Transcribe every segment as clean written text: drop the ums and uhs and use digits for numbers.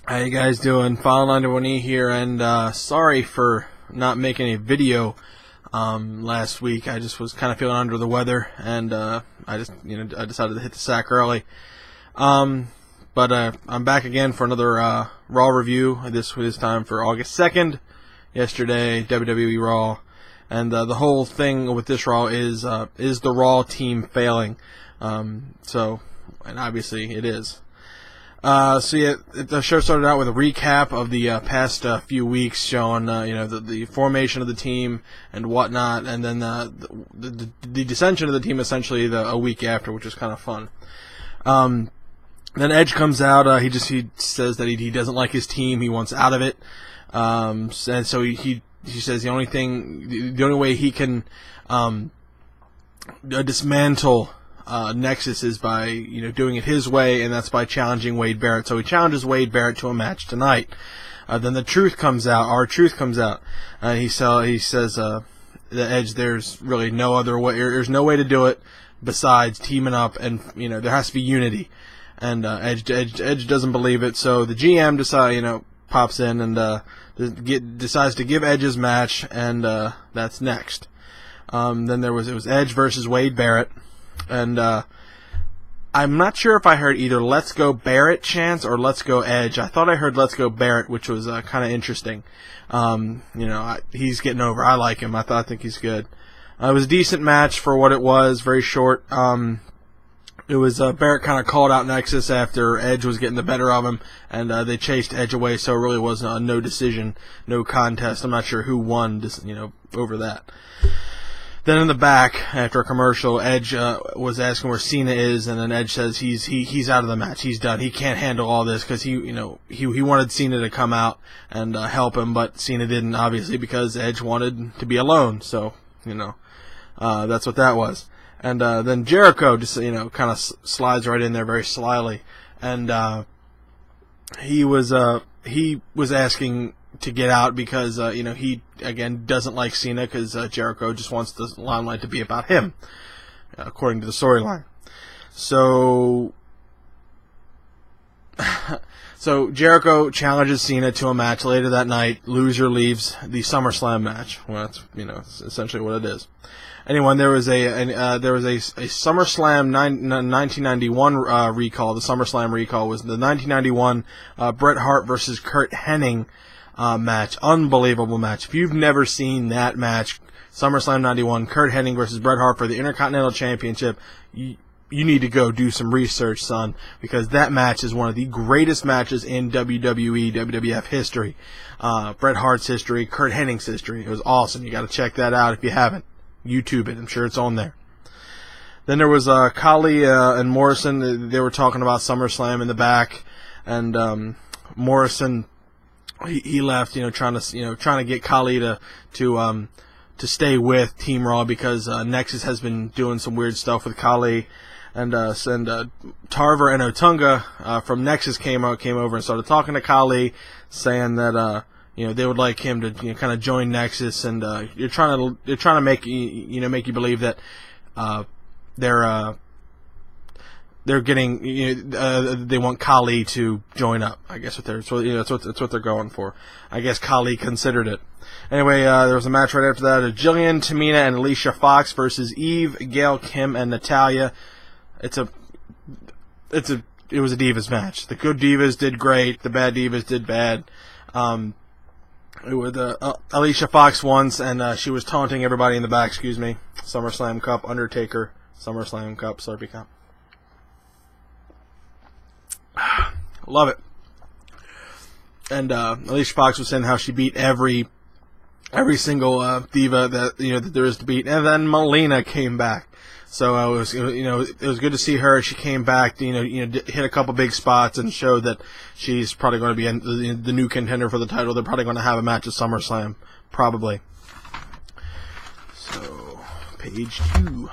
How you guys doing? File91e here, and sorry for not making a video last week. I just was kind of feeling under the weather, and I decided to hit the sack early. But I'm back again for another Raw review. This time for August 2nd. Yesterday, WWE Raw, and the whole thing with this Raw is the Raw team failing? And obviously it is. So yeah, the show started out with a recap of the past few weeks, showing the formation of the team and whatnot, and then the dissension of the team essentially a week after, which was kind of fun. Then Edge comes out. He says that he doesn't like his team. He wants out of it, and so he says the only way he can dismantle Nexus is by doing it his way, and that's by challenging Wade Barrett. So he challenges Wade Barrett to a match tonight. Then the truth comes out. Our truth comes out. He says the Edge, there's really no other way. There's no way to do it besides teaming up, and there has to be unity. And Edge doesn't believe it. So the GM pops in and decides to give Edge his match, and that's next. Then it was Edge versus Wade Barrett. And I'm not sure if I heard either "Let's Go Barrett" chants or "Let's Go Edge." I thought I heard "Let's Go Barrett," which was kind of interesting. He's getting over. I like him. I think he's good. It was a decent match for what it was. Very short. It was Barrett kind of called out Nexus after Edge was getting the better of him, and they chased Edge away. So it really was no decision, no contest. I'm not sure who won. Over that. Then in the back, after a commercial, Edge was asking where Cena is, and then Edge says he's out of the match. He's done. He can't handle all this because he wanted Cena to come out and help him, but Cena didn't, obviously, because Edge wanted to be alone. So that's what that was. And then Jericho just kind of slides right in there very slyly, and he was asking to get out because he again doesn't like Cena because Jericho just wants the limelight to be about him, according to the storyline. So Jericho challenges Cena to a match later that night. Loser leaves the SummerSlam match. Well, that's essentially what it is. Anyway, there was a SummerSlam 1991 recall. The SummerSlam recall was the 1991 Bret Hart versus Kurt Hennig match. Unbelievable match. If you've never seen that match, SummerSlam 91, Kurt Hennig versus Bret Hart for the Intercontinental Championship, you need to go do some research, son, because that match is one of the greatest matches in WWE, WWF history. Bret Hart's history, Kurt Hennig's history. It was awesome. You got to check that out if you haven't. YouTube it. I'm sure it's on there. Then there was Khali and Morrison. They were talking about SummerSlam in the back, and Morrison he left, trying to get Khali to stay with Team Raw because Nexus has been doing some weird stuff with Khali, and Tarver and Otunga from Nexus came over and started talking to Khali, saying that they would like him to kind of join Nexus, and they're trying to make make you believe that they're getting they want Khali to join up. I guess that's what they're going for. I guess Khali considered it. Anyway, there was a match right after that: Jillian, Tamina, and Alicia Fox versus Eve, Gail, Kim, and Natalya. It was a Divas match. The good Divas did great. The bad Divas did bad. Alicia Fox won, and she was taunting everybody in the back. Excuse me. SummerSlam Cup, Undertaker, SummerSlam Cup, SLURPEE Cup. Love it. And Alicia Fox was saying how she beat every single diva that that there is to beat, and then Melina came back. So it was good to see her. She came back, hit a couple big spots and showed that she's probably going to be the new contender for the title. They're probably going to have a match at SummerSlam, probably. So page 2.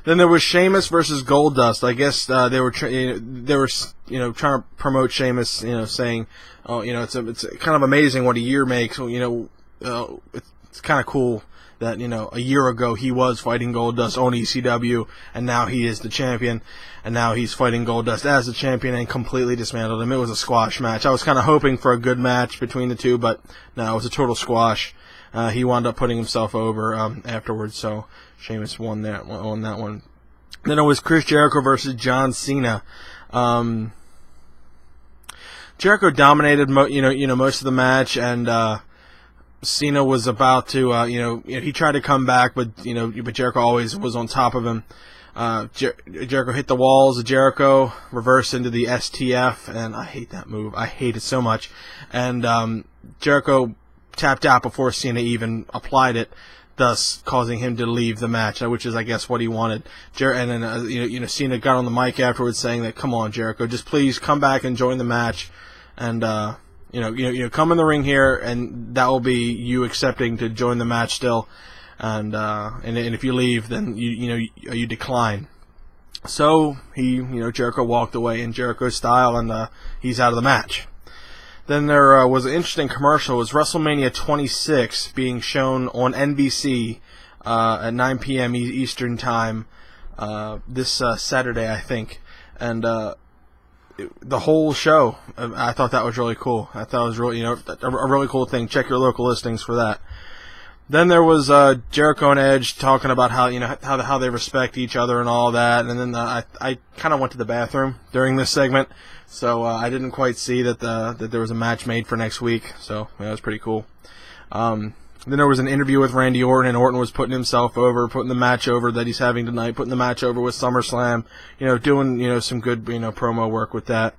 Then there was Sheamus versus Goldust. I guess they were trying to promote Sheamus, saying, it's kind of amazing what a year makes. It's kind of cool that, you know, a year ago he was fighting Goldust on ECW, and now he is the champion, and now he's fighting Goldust as the champion and completely dismantled him. It was a squash match. I was kind of hoping for a good match between the two, but no, it was a total squash. He wound up putting himself over afterwards, so Sheamus won that one. Then it was Chris Jericho versus John Cena. Jericho dominated most of the match, and Cena was about to he tried to come back, but Jericho always was on top of him. Jericho hit the walls of Jericho, reversed into the STF, and I hate that move. I hate it so much. And Jericho tapped out before Cena even applied it, thus causing him to leave the match, which is, I guess, what he wanted. And then Cena got on the mic afterwards saying that, "Come on, Jericho, just please come back and join the match, and come in the ring here, and that will be you accepting to join the match still, and if you leave, then you decline." So Jericho walked away in Jericho's style, and he's out of the match. Then there was an interesting commercial. It was WrestleMania 26 being shown on NBC at 9 p.m. Eastern Time this Saturday, I think. And the whole show, I thought that was really cool. I thought it was really, a really cool thing. Check your local listings for that. Then there was Jericho and Edge talking about how they respect each other and all that. And then I kind of went to the bathroom during this segment, so I didn't quite see that there was a match made for next week. So that was pretty cool. Then there was an interview with Randy Orton, and Orton was putting himself over, putting the match over that he's having tonight, putting the match over with SummerSlam. Doing some good promo work with that.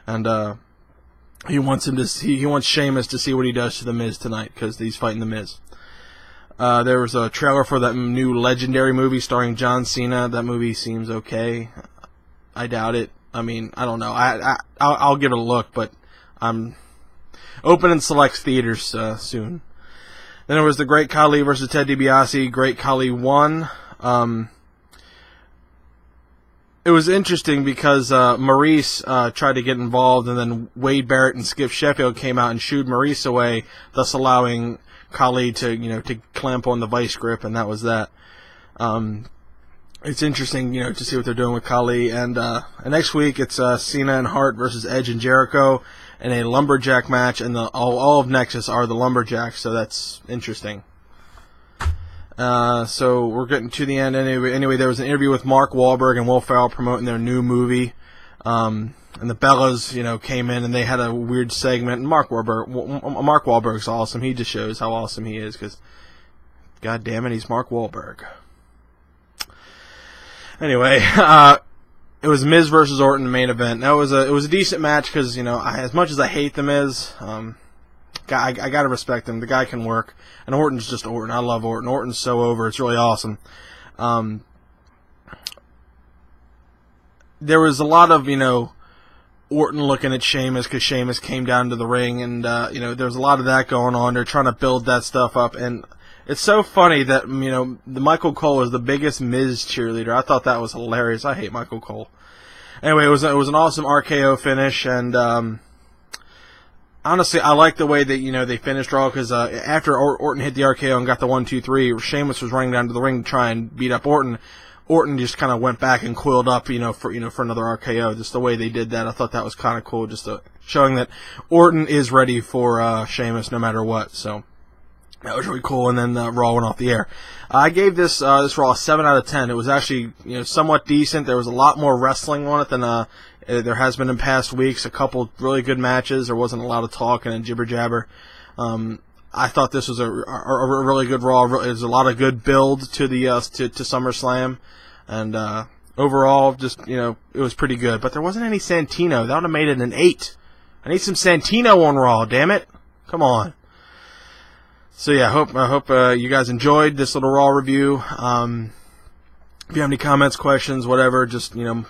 And he wants Sheamus to see what he does to the Miz tonight, because he's fighting the Miz. There was a trailer for that new Legendary movie starring John Cena. That movie seems okay. I doubt it. I mean, I don't know. I'll give it a look, but I'm open in select theaters soon. Then there was the Great Khali versus Ted DiBiase. Great Khali won. It was interesting because Maurice tried to get involved, and then Wade Barrett and Skip Sheffield came out and shooed Maurice away, thus allowing Khali to clamp on the vice grip, and that was that. It's interesting, to see what they're doing with Khali. And next week it's Cena and Hart versus Edge and Jericho in a lumberjack match, and all of Nexus are the lumberjacks, so that's interesting. So we're getting to the end anyway. There was an interview with Mark Wahlberg and Will Ferrell promoting their new movie. And the Bellas, came in and they had a weird segment. And Mark Wahlberg's awesome. He just shows how awesome he is, because, God damn it, he's Mark Wahlberg. Anyway, it was Miz versus Orton main event. Now it was a decent match because as much as I hate the Miz, I gotta respect him. The guy can work, and Orton's just Orton. I love Orton. Orton's so over. It's really awesome. There was a lot of Orton looking at Sheamus because Sheamus came down to the ring, and there was a lot of that going on. They're trying to build that stuff up, and it's so funny that the Michael Cole is the biggest Miz cheerleader. I thought that was hilarious. I hate Michael Cole. Anyway, it was an awesome RKO finish, and honestly, I like the way that they finished Raw, because after Orton hit the RKO and got the 1-2-3, Sheamus was running down to the ring to try and beat up Orton. Orton just kind of went back and coiled up, for another RKO. Just the way they did that, I thought that was kind of cool, just showing that Orton is ready for Sheamus no matter what. So that was really cool. And then Raw went off the air. I gave this Raw a 7 out of 10. It was actually somewhat decent. There was a lot more wrestling on it than there has been in past weeks. A couple really good matches. There wasn't a lot of talking and jibber jabber. I thought this was a really good Raw. There's a lot of good build to the to SummerSlam, and overall, just it was pretty good. But there wasn't any Santino. That would have made it an 8. I need some Santino on Raw. Damn it! Come on. So yeah, I hope you guys enjoyed this little Raw review. If you have any comments, questions, whatever, just a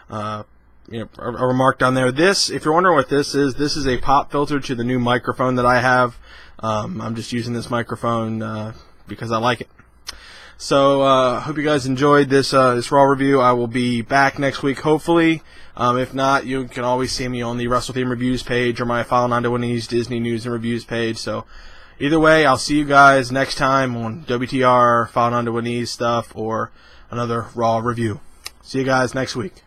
remark down there. If you're wondering what this is a pop filter to the new microphone that I have. I'm just using this microphone because I like it. So hope you guys enjoyed this Raw review. I will be back next week, hopefully. If not, you can always see me on the Wrestle Theme Reviews page or my File91e's Disney News and Reviews page. So Either way, I'll see you guys next time on WTR, File91e's stuff, or another Raw review. See you guys next week.